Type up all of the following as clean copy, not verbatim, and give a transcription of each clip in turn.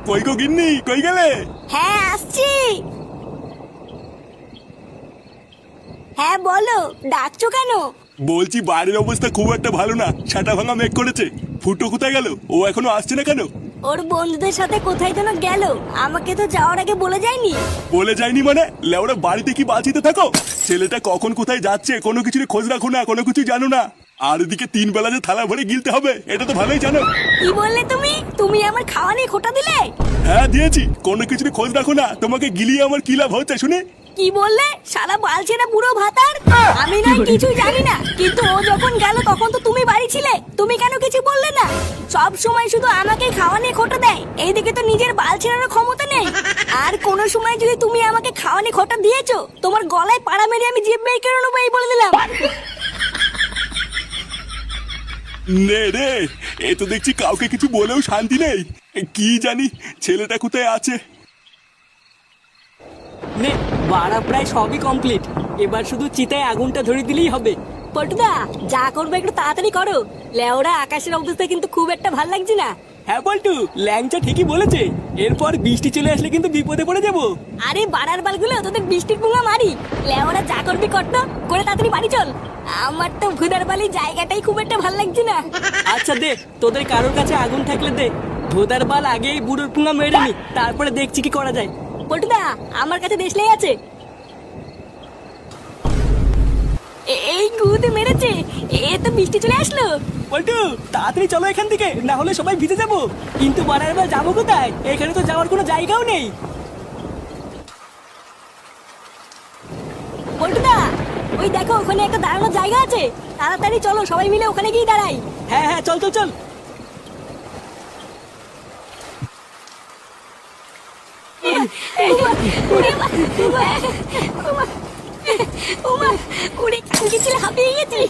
কই গো গিন্নি, কই গেলে? হ্যাঁ আসছি। হ্যাঁ বলো, ডাকছো কেন? বলছি বাড়ির অবস্থা খুব একটা ভালো না, ছাটা ভাঙা মেঘ করেছে। ফুটো কোথায় গেল? ও এখনো আসছে না কেন? ওর বন্ধুদের সাথে কোথায় যেন গেল, আমাকে তো যাওয়ার আগে বলে যায়নি। বলে যায়নি মানে? লেওরা বাড়িতে কি বাঁচিতে থাকো? ছেলেটা কখন কোথায় যাচ্ছে কোনো কিছুর খোঁজ রাখো না, কোনো কিছু জানো না। আর এদিকে 3 বেলা যে থালা ভরে গিলতে হবে এটা তো ভালোই জানো। কি বললে তুমি? তুমি আমার খাওয়া নিয়ে খোটা দিলে? হ্যাঁ দিয়েছি, কোনো কিছুর খোঁজ রাখো না, তোমাকে গিলিয়ে আমার কি লাভ হচ্ছে শুনে? কি বললে? শালা বালছেনা বুড়ো ভাতার। আমি না কিছু জানি না, কিন্তু ও যখন গেল তখন তো তুমি বাড়ি ছিলে, তুমি কেন কিছু বললে না? সব সময় শুধু আমাকে খাওয়া নিয়ে খোটা দেয়, এইদিকে তো নিজের বালছেনারও ক্ষমতা নেই। আর কোন সময় যদি তুমি আমাকে খাওয়া নিয়ে খোটা দিয়েছো, তোমার গলায় পাড়া মেরে আমি জিভ বের করে নেবো, এই বলে দিলাম। নে রে, এ তো দেখছি কাউকে কিছু বলেও শান্তি নেই। কি জানি ছেলেটা কোথায় আছে। নে, বাড়া প্রায় সবই কমপ্লিট। এবার শুধু চিতায় আগুনটা ধরে দিলেই হবে। পল্টুদা, যা করবে একটু তাড়াতাড়ি করো। লেওরা আকাশের অবস্থা কিন্তু খুব একটা ভাল লাগছে না। হ্যাঁ বল্টু, ল্যাংচা ঠিকই বলেছে। এরপর বৃষ্টি চলে আসলে কিন্তু বিপদে পড়ে যাবো। আরে বাড়ার বালগুলো, তোদের বৃষ্টির পুঙ্গা মারি। লেওরা যা করবি করতো, করে তাড়াতাড়ি বাড়ি চল। আমার তো ভুদার বালি জায়গাটাই খুব একটা ভাল লাগছে না। আচ্ছা দে, তোদের কারোর কাছে আগুন থাকলে দে। ধোদার বাল আগেই বুড়োর পুঙ্গা মেরে নি, তারপরে দেখছি কি করা যায়। পল্টুদা, আমার কাছে দেশলাই আছে। এই গুদে মেরেছে, এ তো বৃষ্টি চলে আসলো। বল্টু, তাড়াতাড়ি চলো এখান থেকে, না হলে সবাই ভিজে যাবো। কিন্তু বাড়ার বার যাবো কোথায়? এখানে তো যাওয়ার কোনো জায়গাও নেই। পল্টুদা, ওই দেখো ওখানে একটা দাঁড়ানোর জায়গা আছে, তাড়াতাড়ি চলো সবাই মিলে ওখানে গিয়ে দাঁড়াই। হ্যাঁ হ্যাঁ, চল চল চল। উড়ে কালকে ছিল, হাঁপিয়ে গেছি।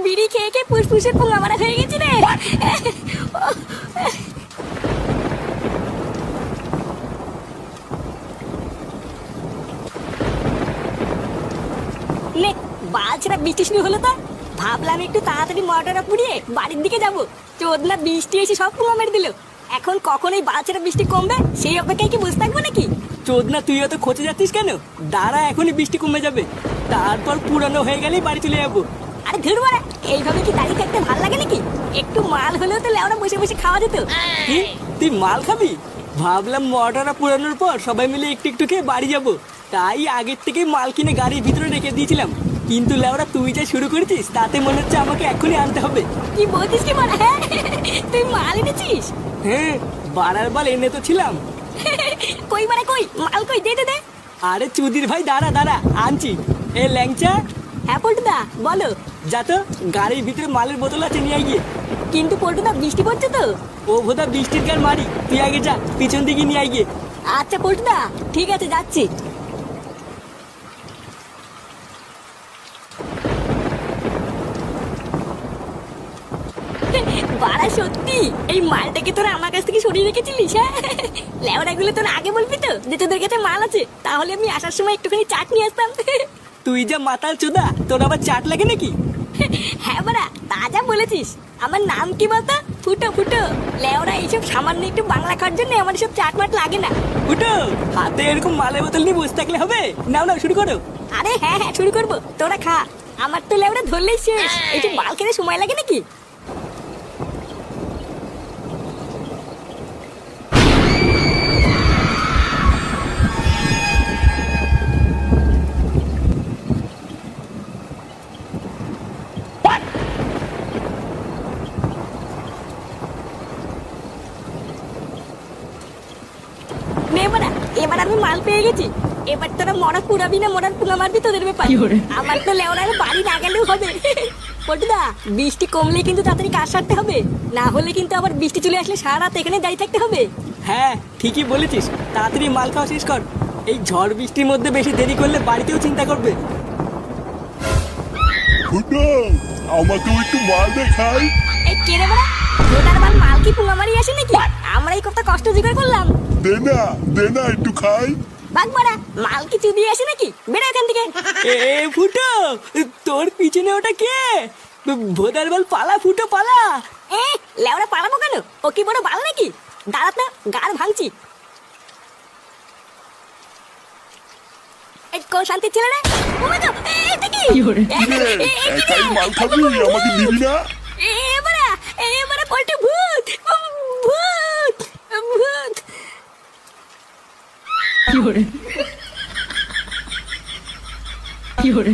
বিড়ি খেয়ে খেয়ে ফুসফুসের পোঙা মারা হয়ে গেছি রে। নে, বালছেরা বৃষ্টি শুরু হলো তো। ভাবলাম একটু তাড়াতাড়ি মোটরটা পুড়িয়ে বাড়ির দিকে যাবো, চোদনা বৃষ্টি এসে সব পোঙা মেরে দিল। এখন কখন এই বালছেরা বৃষ্টি কমবে সেই অপেক্ষায় কি বসে থাকবো নাকি? চোদনা, তুই অত খোঁজে যাচ্ছিস কেন? দাঁড়া, এখনই বৃষ্টি কমে যাবে, তারপর পুরানো হয়ে গেলেই বাড়ি চলে যাবো। আরে ধুর বাড়া, এইভাবে কি দাঁড়িয়ে থাকতে ভালো লাগে নাকি? একটু মাল হলেও তো লেওরা বসে বসে খাওয়া যেত। কি, তুই মাল খাবি? ভাবলাম মটরটা পুরানোর পর সবাই মিলে একটু একটু খেয়ে বাড়ি যাবো, তাই আগের থেকে মাল কিনে গাড়ির ভিতরে রেখে দিয়েছিলাম। কিন্তু লেওরা তুই যা শুরু করেছিস, তাতে মনে হচ্ছে আমাকে এখনই আনতে হবে। কি বলছিস কি বলা? হ্যাঁ, তুই মাল এনেছিস? হ্যাঁ, বাড়ার বাল এনে তো ছিলাম। কই মানে কই মাল কই? দে দে দে। আরে চুদির ভাই, দাঁড়া দাঁড়া, আনছি। এ ল্যাংচা, হ্যাঁ পল্টুদা বলো। যা তো, গাড়ির ভিতরে মালের বোতল আছে, নিয়ে গিয়ে। কিন্তু পল্টুদা বৃষ্টি পড়ছে তো। ও ভোদা, বৃষ্টির গান মারি, তুই আগে যা, পিছন দিকে নিয়ে গিয়ে। আচ্ছা পল্টুদা, ঠিক আছে যাচ্ছি। বাড়া সত্যি এই মালটাকে তোরা আমার কাছ থেকে সরিয়ে রেখেছিলিস? হ্যাঁ, লেওড়াগুলো তোরা আগে বলবি তো যে তোদের কাছে মাল আছে, তাহলে আমি আসার সময় একটুখানি চাট নিয়ে আসতাম। তুই যা মাতাল চোদা, তোর আবার চাট লাগে নাকি? হ্যাঁ বাড়া, তা যা বলেছিস। আমার নাম কি বলতো? ফুটো ফুটো। লেওরা এইসব সামান্য একটু বাংলা খাওয়ার জন্য আমার সব চাট মাট লাগে না। ফুটো, হাতে এরকম মালের বোতল নিয়ে বসে থাকলে হবে? নাও নাও, শুরু করো। আরে হ্যাঁ হ্যাঁ, শুরু করবো, তোরা খা। আমার তো লেওরা ধরলেই শেষ, একটু মাল খেতে সময় লাগে নাকি? এবার আমি মাল পেয়ে গেছি। এবার তোরা মরা পুরাবি না মরার পুঙ্গা মারবি, তোদের ব্যাপার। আমার তো লেওড়ার বাড়ি না গেলেও হবে। পল্টুদা, বৃষ্টি কমলে কিন্তু তাড়াতাড়ি কাজ সারতে হবে, না হলে কিন্তু আবার বৃষ্টি চলে আসলে সারা রাত এখানে দাঁড়িয়ে থাকতে হবে। হ্যাঁ, ঠিকই বলেছিস, তাড়াতাড়ি মাল খাওয়া শেষ কর। এই ঝড় বৃষ্টির মধ্যে বেশি দেরি করলে বাড়িতেও চিন্তা করবে। ফুটো, আমাকেও একটু মাল দেখাই। এই কে রে বাড়া? ভোটার বাল মাল কি পুঙ্গা মারি আসে নাকি? আমরা এই কত কষ্ট জোগাড় করলাম। দে না একটু খাই। বাঘ বাড়া, মাল কি চুদিয়ে আসে নাকি? বেরো এখান থেকে। এ ফুটো, তোর পিছনে ওটা কে? ভোদার বল পালা ফুটো পালা। এ লেওড়া পালাবো কেন? ও কি বড় বাল নাকি? দাঁড়াত না, গাড় ভাঙছি। এই কোন শান্তি ছিল রে? ওমা তো এটা কি? একাই মাল খাবি, আমাকে দিবি না? এবারে পল্টু ভূত ভূত ভূত। কি হরে